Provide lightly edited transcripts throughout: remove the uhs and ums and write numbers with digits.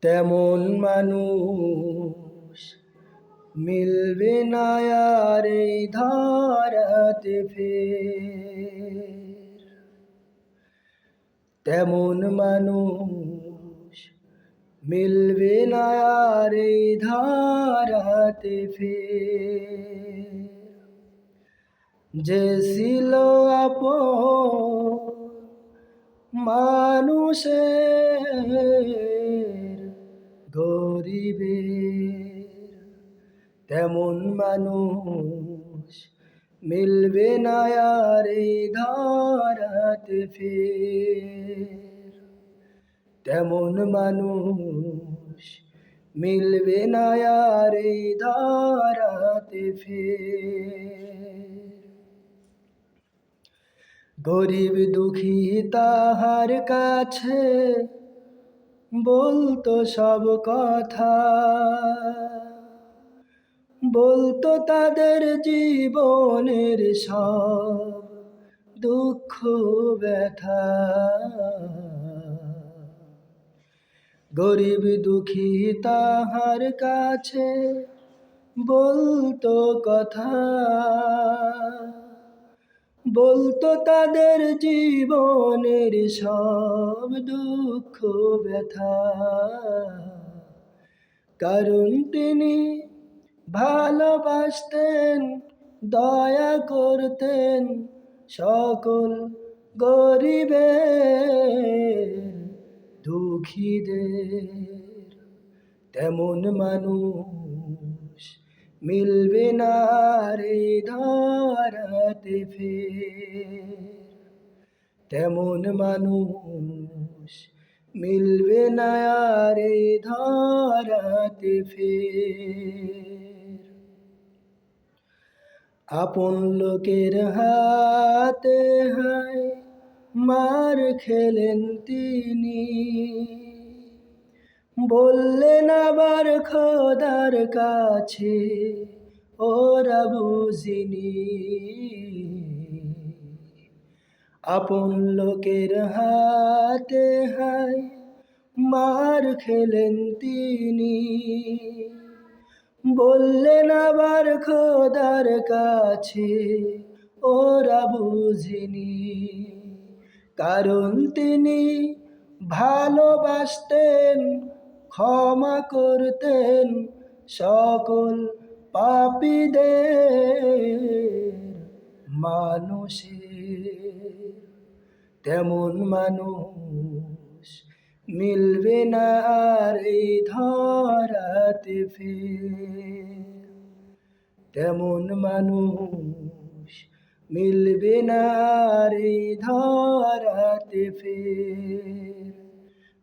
তেমন মানুষ মিলবে না আর এই ধরাতে ফের। তেমন মানুষ মিলবে না আর এই ধরাতে ফের। যে ছিল আপন মানুষের গরিবের, তেমন মানুষ মিলবে না আর এই ধরাতে ফের। তেমন মানুষ মিলবে না আর এই ধরাতে ফের। গরিব দুঃখী তাহার কাছে বলতো সব কথা, বলতো তাদের জীবনের সব দুঃখ ব্যথা। গরিব দুঃখী তাহার কাছে বলতো কথা, বলতো তাদের জীবনের সব দুঃখ ব্যথা। কারণ তিনি ভালোবাসতেন, দয়া করতেন সকল গরিবের দুঃখীদের। তেমন মানুষ মিলবে না রে ধরাতে ফের। তেমন মানুষ মিলবে না রে ধরাতে ফের। আপন লোকের হাতে হায় মার খেলেন তিনি, বললেন আবার খোদার কাছে ওরা বুঝিনি। আপন লোকের হাতে হায় মার খেলেন তিনি, বললেন আবার খোদার কাছে ওরা বুঝিনি। কারণ তিনি ভালোবাসতেন, ক্ষমা করতেন সকল পাপীদের মানুষের। তেমন মানুষ মিলবে না আর এই ধরাতে ফের। তেমন মানুষ মিলবে না আর এই ধরাতে ফের।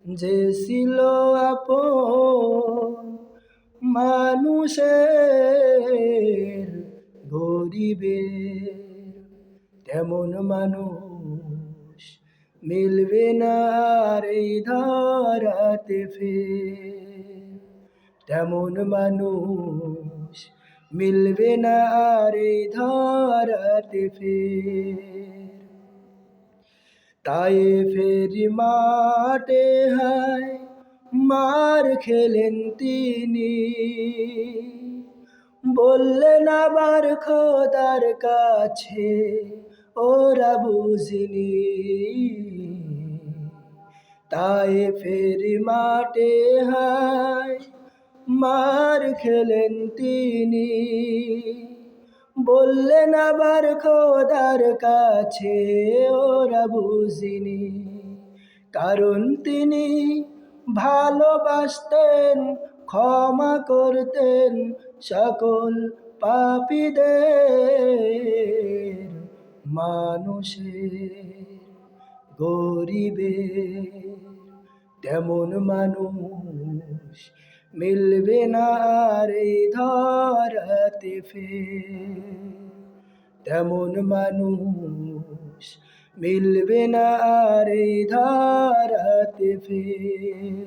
যে ছিল আপন মানুষের গরিবের, তেমন মানুষ মিলবে না আর এই ধরাতে ফের। তেমন মানুষ মিলবে না আর এই ধরাতে ফের। তায়েফের মাঠে হায় মার খেলেন তিনি, বললেন আবার খোদার কাছে ওরা বুঝিনি। তায়েফের মাঠে হায় মার খেলেন তিনি, বললেন আবার খোদার কাছে ওরা বুঝিনি। কারণ তিনি ভালোবাসতেন, ক্ষমা করতেন সকল পাপীদের মানুষের গরিবের। তেমন মানুষ মিলবে না আর এই ধরাতে ফের। তেমন মানুষ মিলবে না আর এই ধরাতে ফের।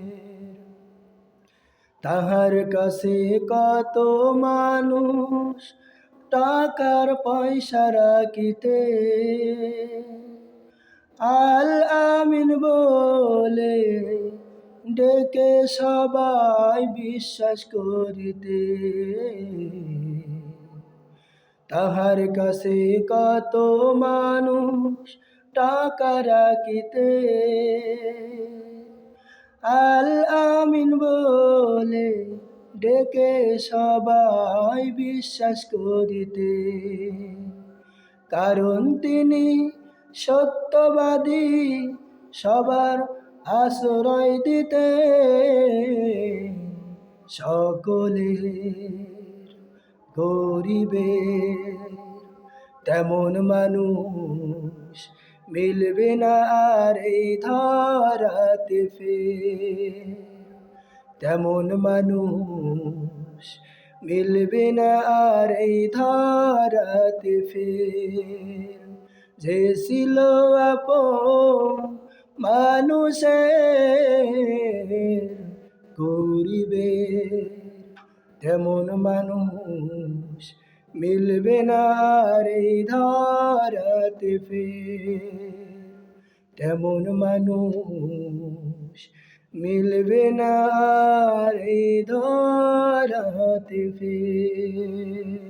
তাহার কাছে কত মানুষ টাকার পয়সা রাখিতে, আল আমিন বলে ডেকে সবাই বিশ্বাস করিতে, তাহার কাছে কত মানুষ টাকা রাখিতে, আল আমিন বলে ডেকে সবাই বিশ্বাস করিতে, কারণ তিনি সত্যবাদী, সবার আশ্রয় দিতে, সকলের গরিবের তেমন মানুষ মিলবে না আর এই ধরাতে ফের, তেমন মানুষ মিলবে না আর এই ধরাতে ফের, যে ছিল আপন মানুষের গরিবের তেমন মানুষ মিলবে না আর এই ধরাতে ফের, তেমন মানুষ মিলবে না আর এই ধরাতে ফের।